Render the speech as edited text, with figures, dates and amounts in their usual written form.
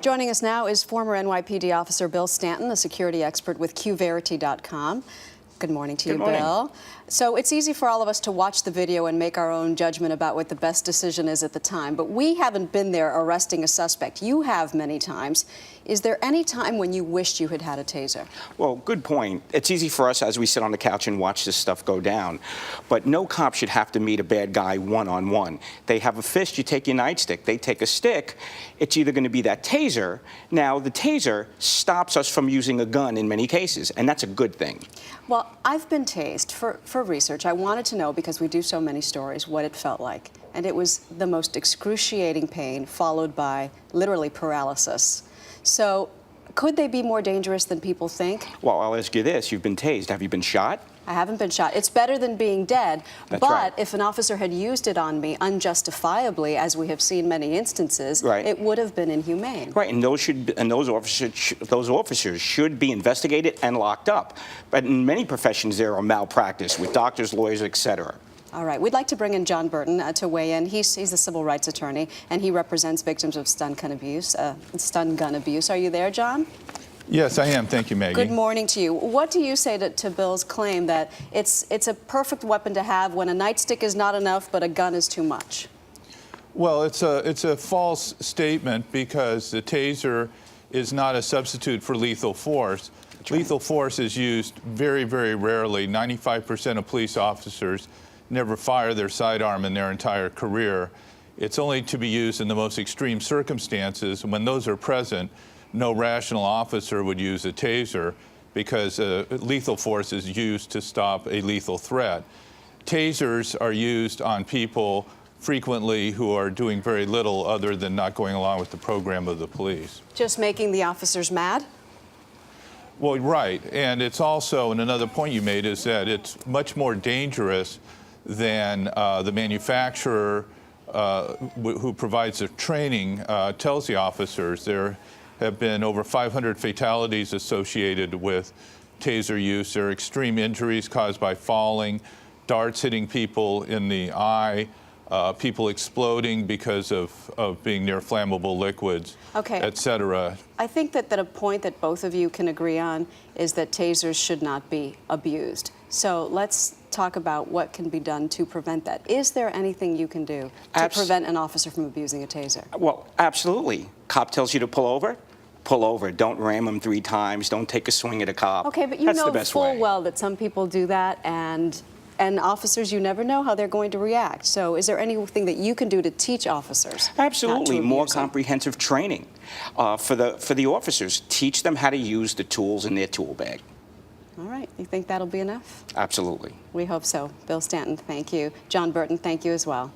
Joining us now is former NYPD officer Bill Stanton, a security expert with QVerity.com. Good morning to you, Bill. So it's easy for all of us to watch the video and make our own judgment about what the best decision is at the time, but we haven't been there arresting a suspect. You have many times. Is there any time when you wished you had had a taser? Well, good point. It's easy for us as we sit on the couch and watch this stuff go down, but no cop should have to meet a bad guy one-on-one. They have a fist, you take your nightstick. They take a stick, it's either going to be that taser. Now, the taser stops us from using a gun in many cases, and that's a good thing. Well, I've been tased for research. I wanted to know, because we do so many stories, what it felt like. And it was the most excruciating pain, followed by literally paralysis. So could they be more dangerous than people think? Well, I'll ask you this. You've been tased. Have you been shot? I haven't been shot. It's better than being dead. That's but right. If an officer had used it on me unjustifiably, as we have seen many instances, right. It would have been inhumane. Right, and those officers should be investigated and locked up. But in many professions, there are malpractice with doctors, lawyers, etc. All right, we'd like to bring in John Burton to weigh in. He's a civil rights attorney, and he represents victims of stun gun abuse. Are you there, John? Yes, I am. Thank you, Maggie. Good morning to you. What do you say to Bill's claim that it's a perfect weapon to have when a nightstick is not enough, but a gun is too much? Well, it's a false statement, because the taser is not a substitute for lethal force. Right. Lethal force is used very, very rarely. 95% of police officers never fire their sidearm in their entire career. It's only to be used in the most extreme circumstances. When those are present, no rational officer would use a taser, because lethal force is used to stop a lethal threat. Tasers are used on people frequently who are doing very little other than not going along with the program of the police. Just making the officers mad? Well, right. And it's also, and another point you made is that it's much more dangerous than the manufacturer who provides the training tells the officers. There have been over 500 fatalities associated with taser use. There are extreme injuries caused by falling, darts hitting people in the eye, people exploding because of being near flammable liquids, okay, etc. I think that a point that both of you can agree on is that tasers should not be abused. So let's talk about what can be done to prevent that. Is there anything you can do to prevent an officer from abusing a taser? Well, absolutely. Cop tells you to pull over. Pull over. Don't ram him 3 times. Don't take a swing at a cop. Okay, but you know full well that some people do that, and officers, you never know how they're going to react. So is there anything that you can do to teach officers? Absolutely. More comprehensive training for the officers. Teach them how to use the tools in their tool bag. All right. You think that'll be enough? Absolutely. We hope so. Bill Stanton, thank you. John Burton, thank you as well.